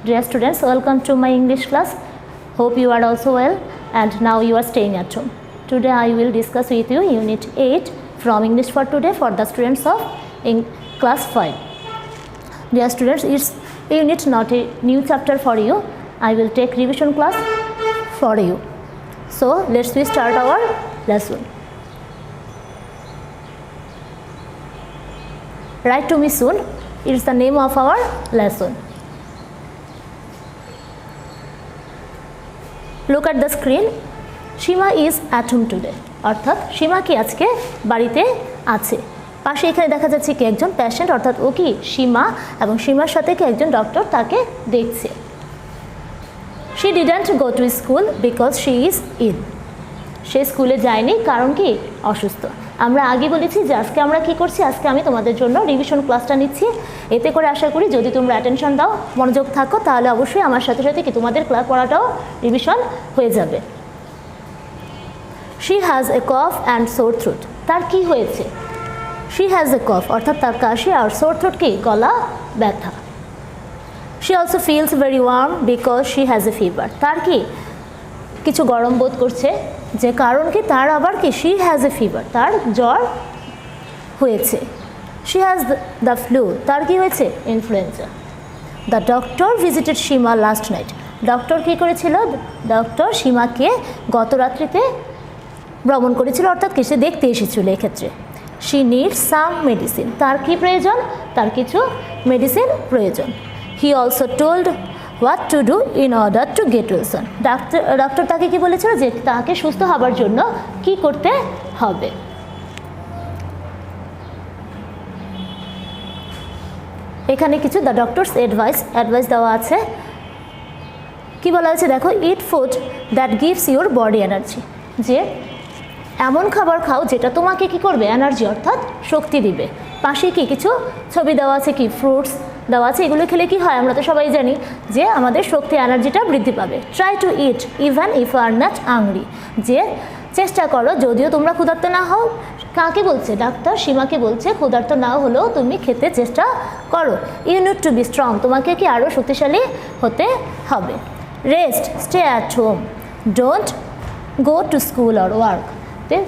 Dear students, welcome to my English class. Hope you are also well and now you are staying at home. Today I will discuss with you Unit 8 from English for today for the students of class 5. Dear students, it's unit not a new chapter for you. I will take revision class for you. So let's start our lesson. Write to me soon. It's the name of our lesson. Look at the screen. Shima is at home today. অর্থাৎ সীমা কি আজকে বাড়িতে আছে। পাশে এখানে দেখা যাচ্ছে কি একজন পেশেন্ট অর্থাৎ ও কি সীমা এবং সীমার সাথে কি একজন ডক্টর তাকে দেখছে। She didn't go to school because she is ill. সে স্কুলে যায়নি কারণ কি অসুস্থ। আমরা আগে বলেছি যে আজকে আমরা কি করছি, আজকে আমি তোমাদের জন্য রিভিশন ক্লাসটা নিচ্ছি। এতে করে আশা করি যদি তোমরা অ্যাটেনশন দাও, মনোযোগ থাকো, তাহলে অবশ্যই আমার সাথে সাথে কি তোমাদের ক্লাস পড়াটাও রিভিশন হয়ে যাবে। She has a cough and sore throat. তার কি হয়েছে? She has a cough অর্থাৎ তার কাশি আর sore throat কি গলা ব্যথা। She also feels very warm because she has a fever. তার কি কিছু গরম বোধ করছে, যে কারণ কি তার আবার কি she has a fever, তার জ্বর হয়েছে। She has the flu. তার কি হয়েছে? Influenza. The doctor visited Shima last night. Doctor কি করেছিল? ডক্টর সীমাকে গত রাত্রিতে ভ্রমণ করেছিল অর্থাৎ কি সে দেখতে এসেছিল এক্ষেত্রে। She needs some medicine. তার কি প্রয়োজন? তার কিছু মেডিসিন প্রয়োজন। He also told what to do in order to get well soon. Doctor তাকে কি বলেছিল যে তাকে সুস্থ হবার জন্য কি করতে হবে। এখানে কিছু দ্য ডক্টরস অ্যাডভাইস দেওয়া আছে। কি বলা হয়েছে দেখো, ইট food that gives your body energy, যে এমন খাবার খাও যেটা তোমাকে কি করবে, এনার্জি অর্থাৎ শক্তি দিবে। পাশে কি কিছু ছবি দেওয়া আছে, কি ফ্রুটস দেওয়া আছে, এগুলো খেলে কি হয় আমরা তো সবাই জানি যে আমাদের শক্তি এনার্জিটা বৃদ্ধি পাবে। Try to it even if are not hungry, যে চেষ্টা করো যদিও তোমরা ক্ষুধার্ত না হও। কাকে বলছে? ডাক্তার সীমাকে বলছে ক্ষুধার্ত না হলেও তুমি খেতে চেষ্টা করো। You need to be strong, তোমাকে কি আরও শক্তিশালী হতে হবে। Rest, stay at home, don't go to school or work.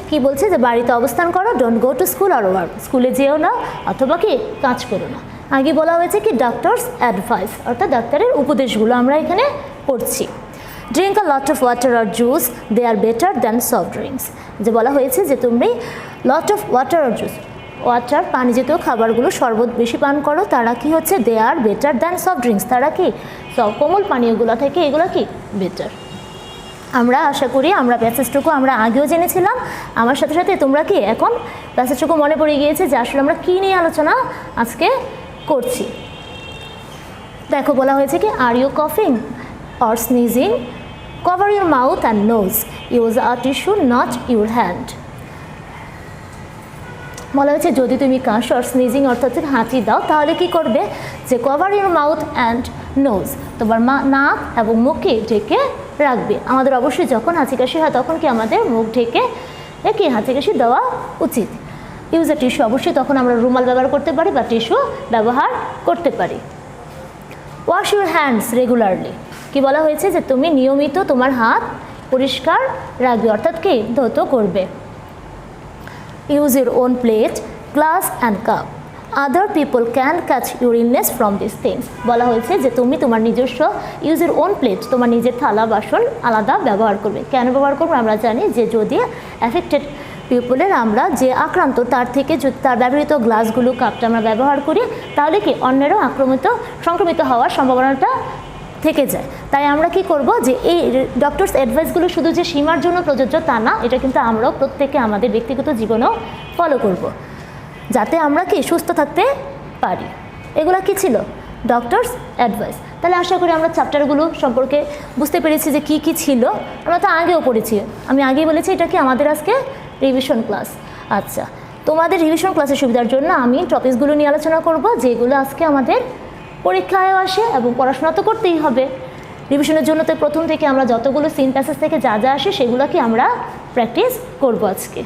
কি বলছে যে বাড়িতে অবস্থান করো, don't go to school or work, স্কুলে যেও না অথবা কি কাজ করো না। আগে বলা হয়েছে কি ডাক্তারস অ্যাডভাইস অর্থাৎ ডাক্তারের উপদেশগুলো আমরা এখানে পড়ছি। Drink a lot of water আর juice, they are better than soft drinks, যে বলা হয়েছে যে তুমি লট অফ ওয়াটার আর জুস, ওয়াটার পানি জাতীয় খাবারগুলো শরবত বেশি পান করো, তারা কি হচ্ছে দে are better than soft drinks, তারা কি কোমল পানীয়গুলো থেকে এগুলো কি বেটার। আমরা আশা করি আমরা প্যাসেজটুকু আমরা আগেও জেনেছিলাম, আমার সাথে সাথে তোমরা কি এখন প্যাসেজটুকু মনে পড়ে গিয়েছে যে আসলে আমরা কী নিয়ে আলোচনা আজকে করছি। দেখো বলা হয়েছে কি আর ইউ কফিং or sneezing, cover your mouth and nose, use a tissue not your hand. বলা হয়েছে যদি তুমি কাশো আর স্নিজিং অর্থাৎ হাঁচি দাও তাহলে কি করবে, যে cover your mouth and nose, তোমার নাক এবং মুখকে ঢেকে রাখবে। আমাদের অবশ্যই যখন হাঁচি কাশি হয় তখন কি আমাদের মুখ ঢেকে কি হাঁচি কাশি দেওয়া উচিত। ইউজ এ টিস্যু, অবশ্যই তখন আমরা রুমাল ব্যবহার করতে পারি বা টিস্যু ব্যবহার করতে পারি। ওয়াশ ইউর হ্যান্ডস রেগুলারলি, কি বলা হয়েছে যে তুমি নিয়মিত তোমার হাত পরিষ্কার রাখবে অর্থাৎ কি ধৌত করবে। Use your own plate, glass and cup, other people can catch your illness from this things. বলা হয়েছে যে তুমি তোমার নিজস্ব ইউজ ইউর ওন প্লেট, তোমার নিজের থালা বাসন আলাদা ব্যবহার করবে। কেন ব্যবহার করবে? আমরা জানি যে যদি অ্যাফেক্টেড পিপলের আমরা যে আক্রান্ত তার থেকে যদি তার ব্যবহৃত গ্লাসগুলো কাপটা আমরা ব্যবহার করি তাহলে কি অন্যেরও সংক্রমিত হওয়ার সম্ভাবনাটা থেকে যায়। তাই আমরা কি করব যে এই ডক্টরস অ্যাডভাইসগুলো শুধু যে সীমার জন্য প্রযোজ্য তা না, এটা কিন্তু আমরাও প্রত্যেকে আমাদের ব্যক্তিগত জীবনেও ফলো করব যাতে আমরা কি সুস্থ থাকতে পারি। এগুলো কি ছিল? Doctors advice. তাহলে আশা করি আমরা চ্যাপ্টারগুলো সম্পর্কে বুঝতে পেরেছি যে কি কি ছিল। আমরা তো আগেও পড়েছি, আমি আগেই বলেছি এটা কি আমাদের আজকে রিভিশন ক্লাস। আচ্ছা, তোমাদের রিভিশন ক্লাসের সুবিধার জন্য আমি টপিকসগুলো নিয়ে আলোচনা করব যেগুলো আজকে আমাদের পরীক্ষায়ও আসে এবং পড়াশোনা তো করতেই হবে। রিভিশনের জন্য তো প্রথম থেকে আমরা যতগুলো সিন প্যাসেজ থেকে যা যা আসে সেগুলো কি আমরা প্র্যাকটিস করব আজকে।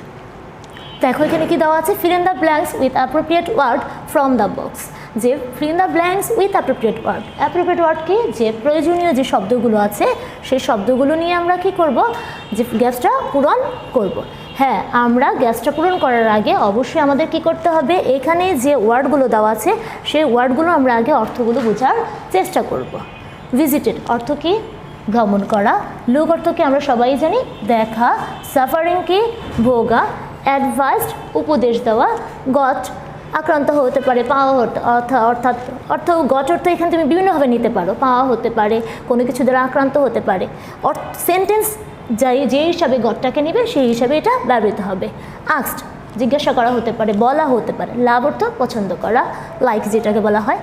দেখো এখানে কি দেওয়া আছে, fill in the blanks with appropriate word from the box. যে fill in the blanks with appropriate word. Appropriate word কি, যে প্রয়োজনীয় যে শব্দগুলো আছে সেই শব্দগুলো নিয়ে আমরা কি করব, যে গ্যাপসটা পূরণ করব। হ্যাঁ, আমরা গ্যাপসটা পূরণ করার আগে অবশ্যই আমাদের কি করতে হবে, এখানে যে ওয়ার্ডগুলো দেওয়া আছে সেই ওয়ার্ডগুলো আমরা আগে অর্থগুলো বোঝার চেষ্টা করব। ভিজিটেড অর্থ কি, ভ্রমণ করা। লুক অর্থ কি আমরা সবাই জানি, দেখা। সাফারিং কি, ভোগা। অ্যাডভাইসড উপদেশ দেওয়া। গট আক্রান্ত হতে পারে, পাওয়া হতে অর্থাৎ গট অর্থ এখানে তুমি বিভিন্নভাবে নিতে পারো, পাওয়া হতে পারে, কোনো কিছু দ্বারা আক্রান্ত হতে পারে। সেন্টেন্স যে হিসাবে গটটাকে নেবে সেই হিসাবে এটা ব্যবহৃত হবে। আস্কড জিজ্ঞাসা করা হতে পারে, বলা হতে পারে। লাভ অর্থ পছন্দ করা, লাইক যেটাকে বলা হয়।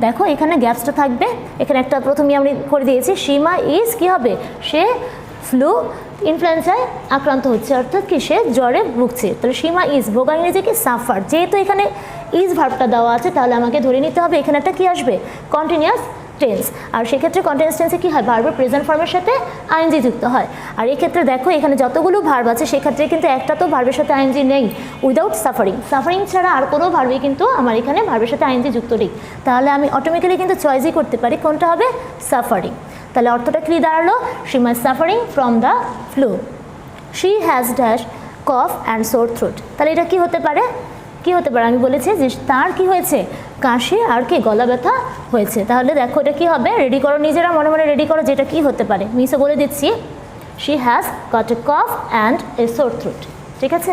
দেখো এখানে গ্যাপসটা থাকবে, এখানে একটা প্রথমেই আমি করে দিয়েছি, সীমা ইজ কি হবে, সে ফ্লু ইনফ্লুয়েঞ্জায় আক্রান্ত হচ্ছে, অর্থাৎ কি সে জ্বরে ভুগছে। তাহলে সীমা ইজ, ভোগা ইংরেজি কি সাফার। যেহেতু এখানে ইজ ভার্বটা দেওয়া আছে তাহলে আমাকে ধরে নিতে হবে এখানে একটা কি আসবে, কন্টিনিউয়াস টেন্স। আর সেক্ষেত্রে কন্টিনিউয়াস টেন্সে কী হয়, ভার্বের প্রেজেন্ট ফর্মের সাথে আইএনজি যুক্ত হয়। আর এক্ষেত্রে দেখো এখানে যতগুলো ভার্ব আছে সেক্ষেত্রে কিন্তু একটা তো ভার্বের সাথে আইএনজি নেই, উইদাউট সাফারিং। সাফারিং ছাড়া আর কোনো ভার্বে কিন্তু আমার এখানে ভার্বের সাথে আইএনজি যুক্ত নেই, তাহলে আমি অটোমেটিক্যালি কিন্তু চয়েসই করতে পারি কোনটা হবে, সাফারিং। তাহলে অর্থটা কি দাঁড়ালো, she my suffering from the flu. She has dash cough and Soar throat. তাহলে এটা কি হতে পারে, কি হতে পারে, আমি বলেছি যে তার কি হয়েছে, কাশি আর কি গলা ব্যথা হয়েছে। তাহলে দেখো এটা কি হবে, রেডি করো, নিজেরা মনে মনে রেডি করো যেটা কি হতে পারে। মিসও বলে দিচ্ছি, she has got a cough and a Soar throat. ঠিক আছে,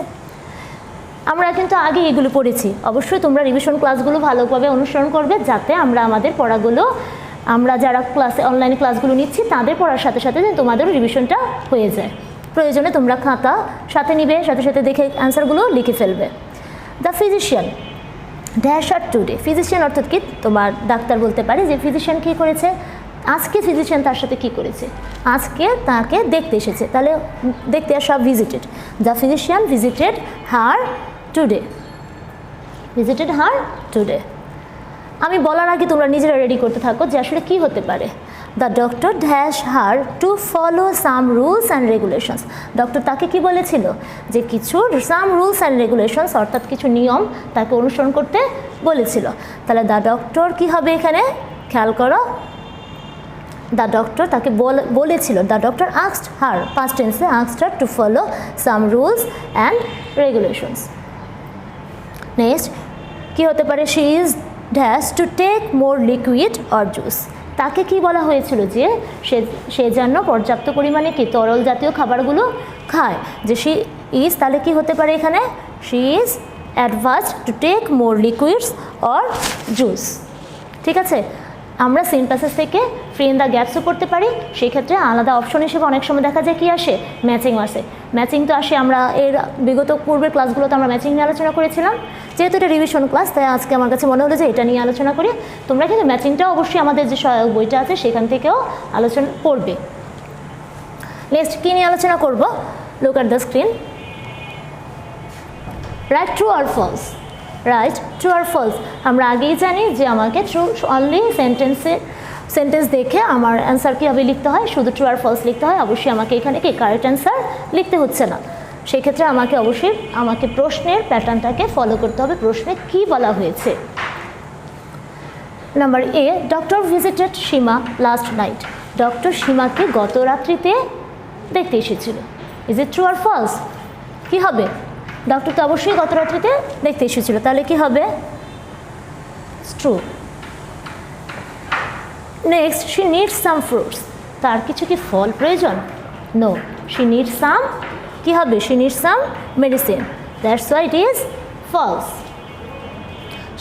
আমরা কিন্তু আগে এগুলো পড়েছি। অবশ্যই তোমরা রিভিশন ক্লাসগুলো ভালোভাবে অনুসরণ করবে যাতে আমরা আমাদের পড়াগুলো, আমরা যারা ক্লাসে অনলাইনে ক্লাসগুলো নিচ্ছি তাদের পড়ার সাথে সাথে তোমাদেরও রিভিশনটা হয়ে যায়। প্রয়োজনে তোমরা খাতা সাথে নিবে, সাথে সাথে দেখে অ্যান্সারগুলো লিখে ফেলবে। দ্য ফিজিশিয়ান ড্যাশ আর টুডে। ফিজিশিয়ান অর্থাৎ কি, তোমার ডাক্তার বলতে পারে যে ফিজিশিয়ান কী করেছে, আজকে ফিজিশিয়ান তার সাথে কি করেছে, আজকে তাকে দেখতে এসেছে। তাহলে দেখতে আসা visited. The physician visited her today, visited her today. আমি বলার আগে তোমরা নিজেরা রেডি করতে থাকো যে আসলে কী হতে পারে। The doctor dash her to follow some rules and regulations. Doctor তাকে কি বলেছিল, যে কিছু সাম রুলস অ্যান্ড রেগুলেশনস অর্থাৎ কিছু নিয়ম তাকে অনুসরণ করতে বলেছিল। তাহলে দ্য ডক্টর কি হবে এখানে, খেয়াল করো, দ্য ডক্টর তাকে বলেছিল, the doctor asked her, past টেন্সে asked her to follow some rules and regulations. Next কী হতে পারে, she is dash to take more liquid or juice. তাকে কি বলা হয়েছিল যে সে যেন পর্যাপ্ত পরিমাণে কি তরল জাতীয় খাবারগুলো খায়। যে শি ইজ, তাহলে কি হতে পারে এখানে, she is advised to take more liquids or juice. ঠিক আছে, আমরা সেম প্যাসেজ থেকে ফিল ইন দ্য গ্যাপসও করতে পারি। সেই ক্ষেত্রে আলাদা অপশন হিসেবে অনেক সময় দেখা যায় কি আসে, ম্যাচিং আসে। ম্যাচিং তো আসে, আমরা এর বিগত পূর্বের ক্লাসগুলোতে আমরা ম্যাচিং নিয়ে আলোচনা করেছিলাম। যেহেতু এটা রিভিশন ক্লাস তাই আজকে আমার কাছে মনে হলো যে এটা নিয়ে আলোচনা করি। তোমরা কিন্তু ম্যাচিংটাও অবশ্যই আমাদের যে সহায়ক বইটা আছে সেখান থেকেও আলোচনা করবে। নেক্সট কী নিয়ে আলোচনা করব, look at the screen. Right true R false. Right true R false, আমরা আগেই জানি যে আমাকে ট্রু অনলি সেন্টেন্স দেখে আমার অ্যান্সার কীভাবে লিখতে হয়, শুধু ট্রু আর ফলস লিখতে হয়। অবশ্যই আমাকে এখানে কি কারেক্ট অ্যান্সার লিখতে হচ্ছে না। সেক্ষেত্রে আমাকে প্রশ্নের প্যাটার্নটাকে ফলো করতে হবে, প্রশ্নে কি বলা হয়েছে। Number A, doctor visited Seema last night. Doctor সীমাকে গত রাত্রিতে দেখতে এসেছিল। Is it true R false? কী হবে, ডক্টর তো অবশ্যই গত রাত্রিতে দেখতে এসেছিল, তাহলে কি হবে, true. Next, she needs some fruits. তার কিছু কি ফল প্রয়োজন? নো, শি নিডস সাম, কি হবে, she needs some medicine. That's why it is false.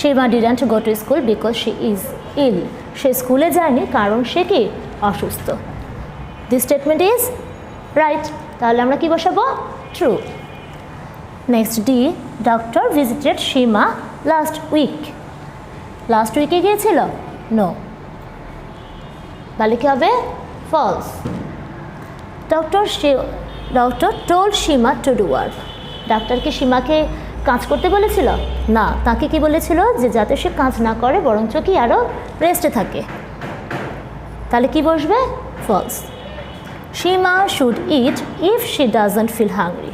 Seema didn't go to school because she is ill. সে স্কুলে যায়নি কারণ সে কি অসুস্থ। দিস স্টেটমেন্ট ইজ রাইট, তাহলে আমরা কি বসাবো, true. Next D, doctor visited Seema last week. Last উইকে গিয়েছিল? নো, তাহলে কি হবে, false. Doctor told Seema to do work. ডাক্তার কি সীমাকে কাজ করতে বলেছিল? না, তাকে কি বলেছিল যে যাতে সে কাজ না করে বরঞ্চ কি আরও রেস্টে থাকে। তাহলে কি বসবে, false. Seema should eat if she doesn't feel hungry.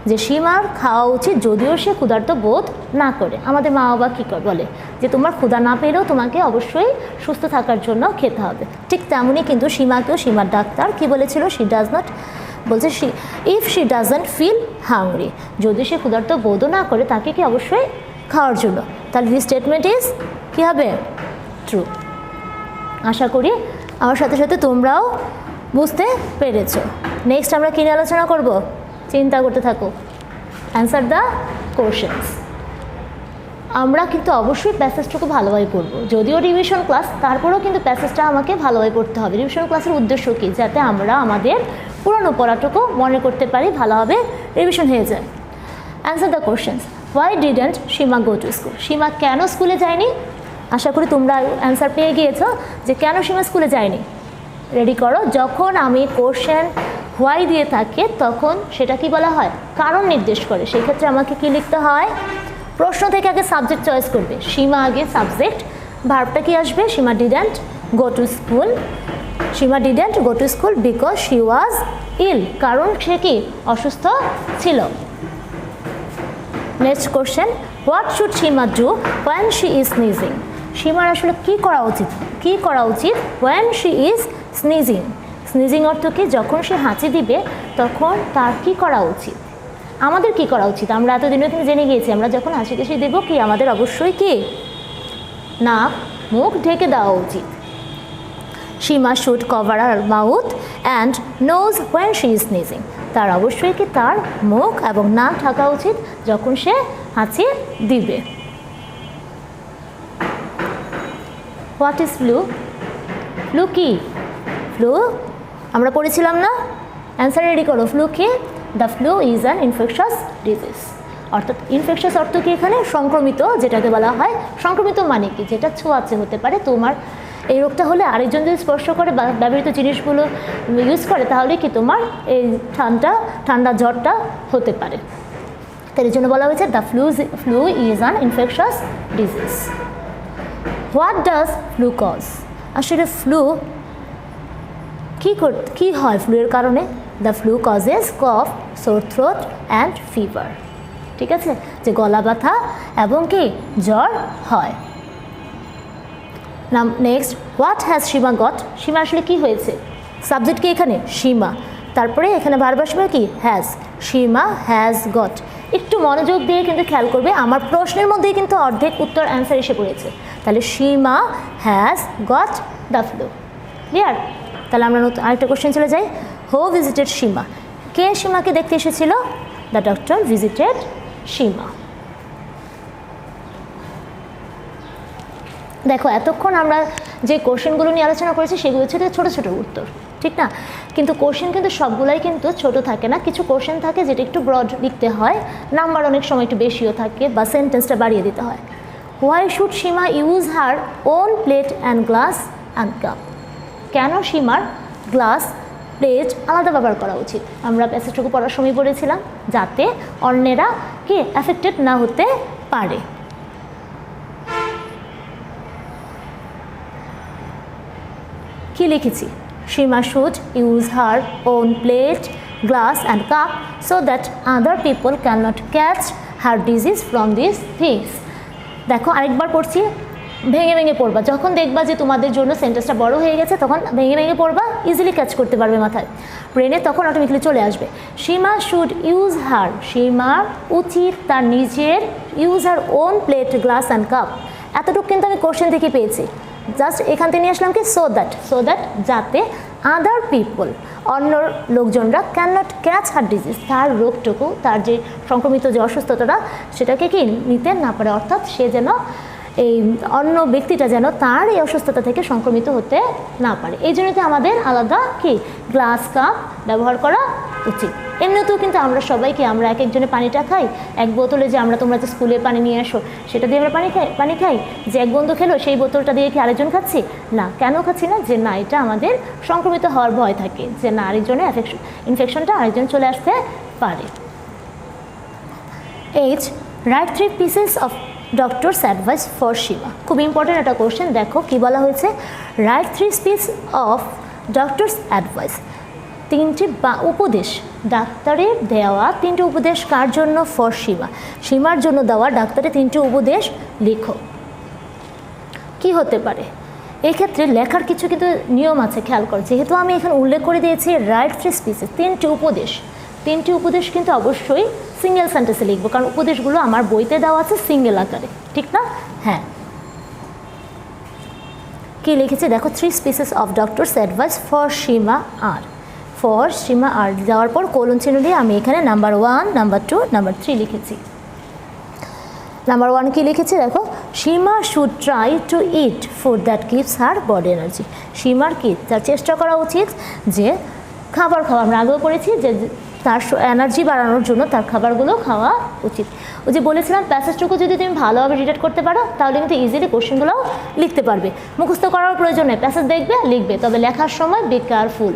যে সীমার খাওয়া উচিত যদিও সে ক্ষুধার্ত বোধ না করে। আমাদের মা বাবা কী করে বলে যে তোমার ক্ষুধা না পেলেও তোমাকে অবশ্যই সুস্থ থাকার জন্য খেতে হবে। ঠিক তেমনই কিন্তু সীমাকেও সীমার ডাক্তার কী বলেছিল, শি ডাজ নট, বলছে if she doesn't feel hungry, যদি সে ক্ষুধার্ত বোধও না করে তাকে কি অবশ্যই খাওয়ার জন্য। তাহলে দিস স্টেটমেন্ট ইজ কী হবে, ট্রু। আশা করি আমার সাথে সাথে তোমরাও বুঝতে পেরেছো। নেক্সট আমরা কী নিয়ে আলোচনা করব, চিন্তা করতে থাকো। Answer the questions. আমরা কিন্তু অবশ্যই প্যাসেজটুকু ভালোভাবে পড়বো, যদিও রিভিশন ক্লাস, তারপরেও কিন্তু প্যাসেজটা আমাকে ভালোভাবে পড়তে হবে। রিভিশন ক্লাসের উদ্দেশ্য কী, যাতে আমরা আমাদের পুরনো পড়াটুকু মনে করতে পারি, ভালোভাবে রিভিশন হয়ে যায়। Answer the questions. Why didn't Seema go to school, Seema কেন স্কুলে যায়নি? আশা করি তোমরা অ্যান্সার পেয়ে গিয়েছো যে কেন সীমা স্কুলে যায়নি। রেডি করো, যখন আমি কোশ্চেন হোয়াই দিয়ে থাকে তখন সেটা কি বলা হয়, কারণ নির্দেশ করে। সেই ক্ষেত্রে আমাকে কি লিখতে হয়, প্রশ্ন থেকে আগে সাবজেক্ট চয়েস করবে, সীমা আগে সাবজেক্ট, ভার্বটা কি আসবে, Seema didn't go to school, Seema didn't go to school because she was ill, কারণ সে কি অসুস্থ ছিল। Next question, what should Seema do when she is sneezing, সীমার আসলে কি করা উচিত, কি করা উচিত when she is sneezing. Sneezing অর্থ কি, যখন সে হাঁচি দিবে তখন তার কি করা উচিত, আমাদের কি করা উচিত। আমরা এতদিনও কিন্তু জেনে গিয়েছি আমরা যখন হাঁচি কাশি দেবো কি আমাদের অবশ্যই কি নাক মুখ ঢেকে দেওয়া উচিত। Seema should cover her mouth and nose when she is sneezing, তার অবশ্যই কি তার মুখ এবং নাক ঢাকা উচিত যখন সে হাঁচি দিবে। হোয়াট ইজ ফ্লু, ফ্লু কি, ফ্লু আমরা পড়েছিলাম না, অ্যান্সার রেডি করো। ফ্লু কি, the flu is an infectious disease, অর্থাৎ ইনফেকশাস অর্থ কি এখানে সংক্রমিত, যেটাকে বলা হয় সংক্রমিত মানে কি, যেটা ছোঁয়াচে হতে পারে। তোমার এই রোগটা হলে আরেকজন যদি স্পর্শ করে বা ব্যবহৃত জিনিসগুলো ইউজ করে তাহলে কি তোমার এই ঠান্ডা জ্বরটা হতে পারে। তাই এই জন্য বলা হয়েছে the flu is an infectious disease. What does flu cause, আসলে ফ্লু কি হয় ফ্লুয়ের কারণে, the flu causes cough, sore throat and fever, ঠিক আছে, যে গলা ব্যথা এবং কি জ্বর হয়। নাম next, what has Seema got, Seema আসলে কি হয়েছে, সাবজেক্ট কি এখানে সীমা, তারপরে এখানে ভার্ব আসবে কি হ্যাজ, সীমা হ্যাজ গট। একটু মনোযোগ দিয়ে কিন্তু খেয়াল করবে, আমার প্রশ্নের মধ্যেই কিন্তু অর্ধেক উত্তর অ্যান্সার এসে পড়েছে। তাহলে Seema has got the flu, clear. তাহলে আমরা আরেকটা কোশ্চেন চলে যাই, হু ভিজিটেড সীমা, কে সীমাকে দেখতে এসেছিল, দ্য ডক্টর ভিজিটেড সীমা। দেখো এতক্ষণ আমরা যে কোশ্চেনগুলো নিয়ে আলোচনা করেছি সেগুলো হচ্ছে ছোটো ছোটো উত্তর, ঠিক না, কিন্তু কোশ্চেন কিন্তু সবগুলাই কিন্তু ছোট থাকে না, কিছু কোশ্চেন থাকে যেটা একটু ব্রড লিখতে হয়, নাম্বার অনেক সময় একটু বেশিও থাকে বা সেন্টেন্সটা বাড়িয়ে দিতে হয়। Why should Seema use her own plate and glass and cup, কেন সীমার গ্লাস প্লেট আলাদা ব্যবহার করা উচিত। আমরা প্যাসেজটুকু পড়ার সময় পড়েছিলাম যাতে অন্যেরা কি অ্যাফেক্টেড না হতে পারে। কি লিখেছি, Seema should use her own plate, glass and cup so that other people can not catch her disease from this things. দেখো আরেকবার পড়ছি, ভেঙে ভেঙে পড়বা, যখন দেখবা যে তোমাদের জন্য সেন্টেন্সটা বড় হয়ে গেছে তখন ভেঙে ভেঙে পড়বা, ইজিলি ক্যাচ করতে পারবে মাথায়, ব্রেনে তখন অটোমেটিকলি চলে আসবে। সীমা শুড ইউজ হার, সীমা উচিত তার নিজের, use her own plate, glass and cup, এতটুকু কিন্তু আমি কোশ্চেন থেকে পেয়েছি। জাস্ট এখান থেকে নিয়ে আসলাম কি সো দ্যাট যাতে আদার পিপল অন্য লোকজনরা can not catch her disease, তার রোগটুকু, তার যে সংক্রমিত যে অসুস্থতাটা সেটাকে কি নিতে না পারে, অর্থাৎ সে যেন এই অন্য ব্যক্তিটা যেন তার এই অসুস্থতা থেকে সংক্রমিত হতে না পারে। এই জন্যতে আমাদের আলাদা কি গ্লাস কাপ ব্যবহার করা উচিত। এমনিতেও কিন্তু আমরা সবাইকে আমরা এক একজনে পানিটা খাই, এক বোতলে যে তোমরা যে স্কুলে পানি নিয়ে আসো সেটা দিয়ে আমরা পানি খাই, যে এক বন্ধু খেলো সেই বোতলটা দিয়ে কি আরেকজন খাচ্ছি না, কেন খাচ্ছি না, যে না এটা আমাদের সংক্রমিত হওয়ার ভয় থাকে, যে না আরেকজনের ইনফেকশনটা আরেকজন চলে আসতে পারে। H write 3 pieces of doctors advice for Seema, খুব ইম্পর্টেন্ট একটা কোশ্চেন। দেখো কি বলা হয়েছে, write 3 pieces of doctors advice, 3টি উপদেশ ডাক্তারের দেওয়া 3টে উপদেশ কার জন্য? ফর সীমা। সীমার জন্য দেওয়া ডাক্তারের 3টে উপদেশ লিখো। কি হতে পারে? এক্ষেত্রে লেখার কিছু কিন্তু নিয়ম আছে, খেয়াল করো। যেহেতু আমি এখানে উল্লেখ করে দিয়েছি রাইট 3 স্পিচেস, 3টে উপদেশ, 3টে উপদেশ কিন্তু অবশ্যই সিঙ্গেল সেন্টেন্সে লিখবো, কারণ উপদেশগুলো আমার বইতে দেওয়া আছে সিঙ্গেল আকারে, ঠিক না? হ্যাঁ, কি লিখেছে দেখো, 3 speeches of doctors advice for Seema আর। ফর সীমা আর দেওয়ার পর কোলন চিহ্ন দিয়ে আমি এখানে নাম্বার 1, নাম্বার 2, নাম্বার 3 লিখেছি। নাম্বার 1 কি লিখেছি দেখো, Seema should try to eat food that gives her body energy. সীমার কি, তার চেষ্টা করা উচিত যে খাবার খাওয়া, আমরা আগেও পড়েছি যে তার এনার্জি বাড়ানোর জন্য তার খাবারগুলো খাওয়া উচিত। ওই যে বলেছিলাম প্যাসেজটুকু যদি তুমি ভালোভাবে রিড করতে পারো তাহলে কিন্তু ইজিলি কোশ্চেনগুলোও লিখতে পারবে। মুখস্থ করার প্রয়োজন নেই, প্যাসেজ দেখবে লিখবে, তবে লেখার সময় বি কেয়ারফুল।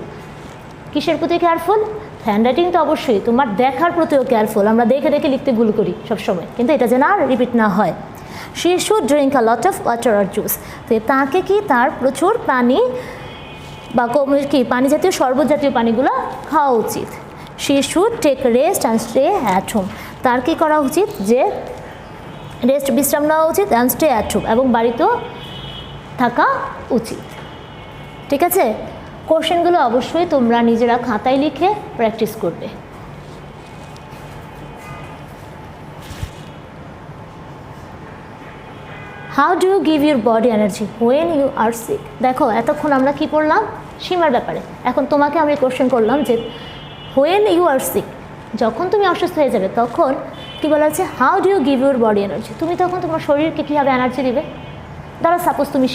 কিসের প্রতি কেয়ারফুল? হ্যান্ডরাইটিং তো অবশ্যই, তোমার দেখার প্রতিও কেয়ারফুল। আমরা দেখে দেখে লিখতে ভুল করি সবসময়, কিন্তু এটা যেন আর রিপিট না হয়। She should drink a lot of water আর জুস। তো তাকে কি, তার প্রচুর পানি বা কি পানি জাতীয় শরবত জাতীয় পানিগুলো খাওয়া উচিত। She should take rest and stay at home. তার কী করা উচিত? যে রেস্ট, বিশ্রাম নেওয়া উচিত, অ্যান্ড স্টে অ্যাট হোম, এবং বাড়িতেও থাকা উচিত। ঠিক আছে, কোশ্চেনগুলো অবশ্যই তোমরা নিজেরা খাতায় লিখে প্র্যাকটিস করবে। How do you give your body energy when you are sick? দেখো এতক্ষণ আমরা কি পড়লাম? সীমার ব্যাপারে। এখন তোমাকে আমি কোশ্চেন করলাম যে হোয়েন ইউ আর সিক, যখন তুমি অসুস্থ হয়ে যাবে তখন কী বলা আছে? How do you give your body energy. তুমি তখন তোমার শরীরকে কীভাবে এনার্জি দিবে? ধরো সাপোজ তুমি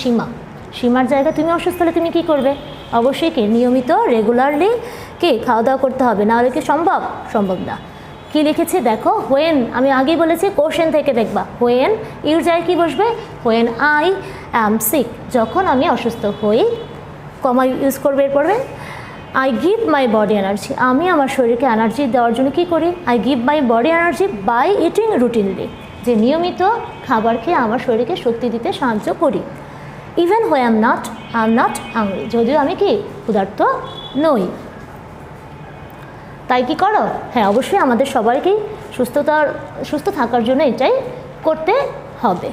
সীমার জায়গায় তুমি অসুস্থ হলে তুমি কী করবে? অবশ্যই কি নিয়মিত রেগুলারলি কি খাওয়া দাওয়া করতে হবে, না হলে কি সম্ভব না। কি লিখেছি দেখো, হোয়েন, আমি আগেই বলেছি কোশ্চেন থেকে দেখবা, হোয়েন ইউর জায়গায় কী বসবে? হোয়েন আই অ্যাম সিক, যখন আমি অসুস্থ হই, কমা ইউজ করবে, এর পড়বে I give my body energy, আমি আমার শরীরকে এনার্জি দেওয়ার জন্য কী করি? I give my body energy by eating routinely, যে নিয়মিত খাবার খেয়ে আমার শরীরকে শক্তি দিতে সাহায্য করি। Even when I am not hungry, যদিও আমি কি ক্ষুধার্ত নই। তাই কি করো? হ্যাঁ, অবশ্যই আমাদের সবাইকেই সুস্থ থাকার জন্য এটাই করতে হবে।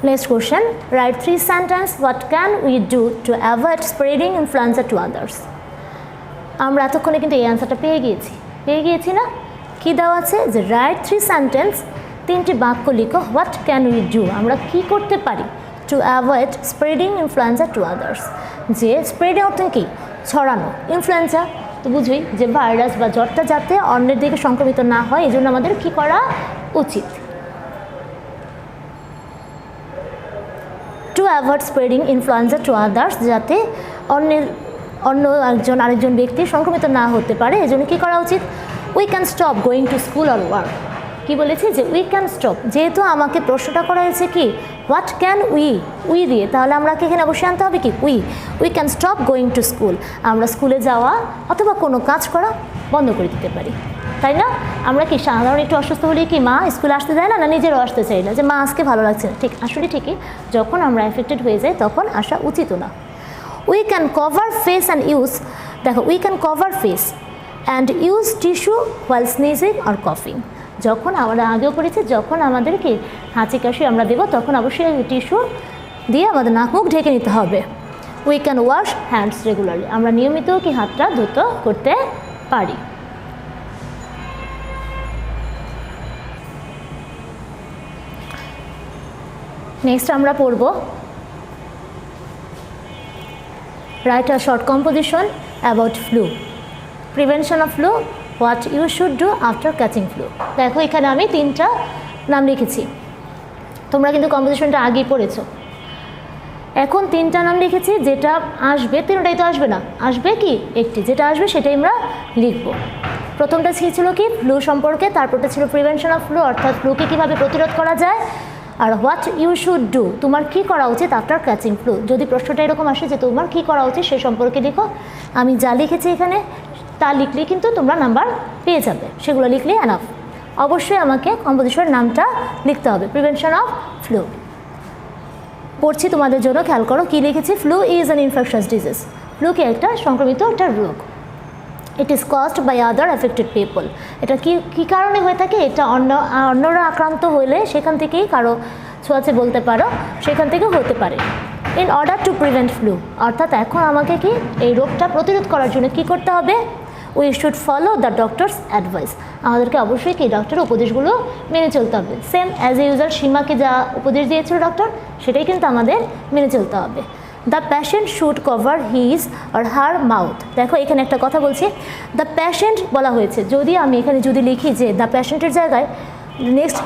Next question, right 3 sentence what can we do to avoid spreading influenza to others. আমরা এতক্ষণে কিন্তু এই অ্যান্সারটা পেয়ে গিয়েছি না? কি দেওয়া আছে যে রাইট 3 সেন্টেন্স, 3টি বাক্য লিখো, হোয়াট ক্যান উই ডু, আমরা কি করতে পারি, to avoid spreading influenza to others, যে স্প্রেডিং অর্থ কি? ছড়ানো। ইনফ্লুয়েঞ্জা তো বুঝুই যে ভাইরাস বা জ্বরটা যাতে অন্যের দিকে সংক্রমিত না হয়, এই জন্য আমাদের কী করা উচিত? To avoid spreading influenza to others, যাতে আরেকজন ব্যক্তি সংক্রমিত না হতে পারে, এই জন্য কী করা উচিত? We can stop going to school or work. কী বলেছি? যে উই ক্যান স্টপ, যেহেতু আমাকে প্রশ্নটা করা হয়েছে কি হোয়াট ক্যান উই দিয়ে, তাহলে আমরা এখানে অবশ্যই আনতে হবে কি we can stop going to school, আমরা স্কুলে যাওয়া অথবা কোনো কাজ করা বন্ধ করে দিতে পারি, তাই না? আমরা কি সাধারণ একটু অসুস্থ হলে কি মা স্কুলে আসতে দেয় না, নিজেরও আসতে চাই না, যে মা আজকে ভালো লাগছে না, ঠিক আসলে ঠিকই যখন আমরা এফেক্টেড হয়ে যাই তখন আসা উচিত না। We can cover face and use, দেখো we can cover face and use tissue while sneezing or কফিং, যখন আমরা আগেও পড়েছি যখন আমাদেরকে হাঁচি কাশি আমরা দেবো তখন অবশ্যই টিস্যু দিয়ে আমাদের নাক মুখ ঢেকে নিতে হবে। We can wash hands regularly, আমরা নিয়মিত কি হাতটা ধুতো করতে পারি। নেক্সট আমরা পড়ব write a short composition about flu, prevention of flu, what you should do after catching flu. দেখো এখানে আমি 3টা নাম লিখেছি, তোমরা কিন্তু কম্পোজিশনটা আগেই পড়েছো। এখন 3টা নাম লিখেছি, যেটা আসবে 3টাই তো আসবে না, আসবে কি একটি, যেটা আসবে সেটাই আমরা লিখব। প্রথমটা ছিল কি ফ্লু সম্পর্কে, তারপরটা ছিল প্রিভেনশন অফ ফ্লু, অর্থাৎ ফ্লুকে কীভাবে প্রতিরোধ করা যায়, আর হোয়াট ইউ শুড ডু, তোমার কী করা উচিত আফটার ক্যাচিং ফ্লু। যদি প্রশ্নটা এরকম আসে যে তোমার কী করা উচিত সে সম্পর্কে লিখো, আমি যা লিখেছি এখানে তা লিখলেই কিন্তু তোমরা নাম্বার পেয়ে যাবে, সেগুলো লিখলেই এনাফ। অবশ্যই আমাকে কম্পোজিশনের নামটা লিখতে হবে, প্রিভেনশন অফ ফ্লু। পড়ছি তোমাদের জন্য, খেয়াল করো কী লিখেছি, flu is an infectious disease, flu কি একটা সংক্রমিত একটা রোগ। It is caused by other affected people. এটা কী কারণে হয়ে থাকে? এটা অন্যরা আক্রান্ত হলে সেখান থেকেই কারো ছোঁয়াচে বলতে পারো, সেখান থেকে হতে পারে। In order to prevent flu, অর্থাৎ এখন আমাকে কি এই রোগটা প্রতিরোধ করার জন্য কী করতে হবে? We should follow the doctors advice, আমাদেরকে অবশ্যই কি ডক্টরের উপদেশগুলো মেনে চলতে হবে। সেম অ্যাজ এ ইউজার সীমাকে যা উপদেশ দিয়েছিল ডক্টর, সেটাই কিন্তু আমাদের মেনে চলতে হবে। The patient should cover his আর হার মাউথ। দেখো এখানে একটা কথা বলছি, দ্য প্যাশেন্ট বলা হয়েছে, যদি আমি এখানে যদি লিখি যে দ্য প্যাশেন্টের জায়গায় নেক্সট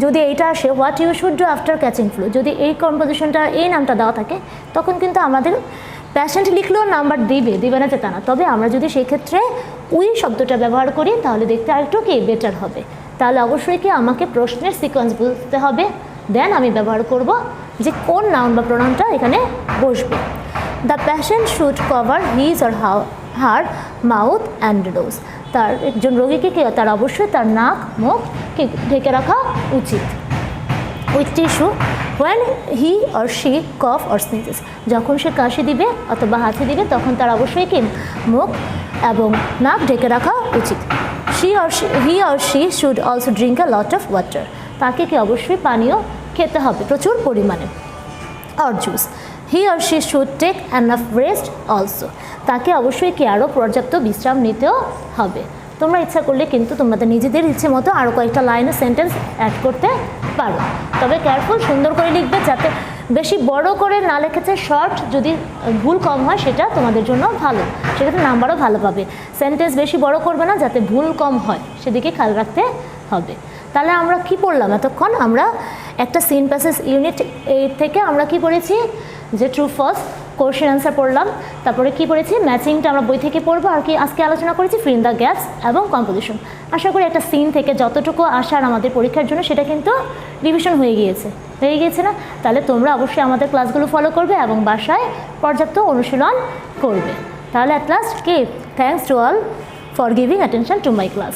যদি এইটা আসে what you should do after catching flu, যদি এই কম্পোজিশনটা এই নামটা দেওয়া থাকে তখন কিন্তু আমাদের প্যাশেন্ট লিখলেও নাম্বার দিবে না যে তা না। তবে আমরা যদি সেই ক্ষেত্রে উই শব্দটা ব্যবহার করি তাহলে দেখতে আরেকটু কি বেটার হবে। তাহলে অবশ্যই কি আমাকে প্রশ্নের সিকোয়েন্স বুঝতে হবে, দেন আমি ব্যবহার করব যে কোন নাউন বা প্রোনাউনটা এখানে বসবে। The patient should cover his or her mouth and nose, তার একজন রোগীকে তার অবশ্যই তার নাক মুখকে ঢেকে রাখা উচিত with tissue when he or she cough or sneezes, যখন সে কাশি দিবে অথবা হাঁচি দিবে তখন তার অবশ্যই কি মুখ এবং নাক ঢেকে রাখা উচিত। He or she should also drink a lot of water, তাকে কি অবশ্যই পানীয় খেতে হবে প্রচুর পরিমাণে, or juice. He or she should take enough rest also, তাকে অবশ্যই কি আরও পর্যাপ্ত বিশ্রাম নিতেও হবে। তোমরা ইচ্ছা করলে কিন্তু তোমাদের নিজেদের ইচ্ছে মতো আরও কয়েকটা লাইনে সেন্টেন্স অ্যাড করতে পারো, তবে কেয়ারফুল সুন্দর করে লিখবে, যাতে বেশি বড় করে না লিখেছে, শর্ট যদি ভুল কম হয় সেটা তোমাদের জন্য ভালো, সেক্ষেত্রে নাম্বারও ভালো পাবে। সেন্টেন্স বেশি বড় করবে না, যাতে ভুল কম হয় সেদিকে খেয়াল রাখতে হবে। তাহলে আমরা কি পড়লাম এতক্ষণ? আমরা একটা সিন প্যাসেজ ইউনিট 8 থেকে আমরা কি পড়েছি? যে ট্রু ফলস কোশ্চেন অ্যান্সার পড়লাম, তারপরে কি পড়েছি? ম্যাচিংটা আমরা বই থেকে পড়বো, আর কি আজকে আলোচনা করেছি ফিল ইন দ্য গ্যাপস এবং কম্পোজিশন। আশা করি একটা সিন থেকে যতটুকু আসার আমাদের পরীক্ষার জন্য সেটা কিন্তু রিভিশন হয়ে গিয়েছে না? তাহলে তোমরা অবশ্যই আমাদের ক্লাসগুলো ফলো করবে এবং বাসায় পর্যাপ্ত অনুশীলন করবে। তাহলে অ্যাট লাস্ট কি thanks to all for giving attention to my class.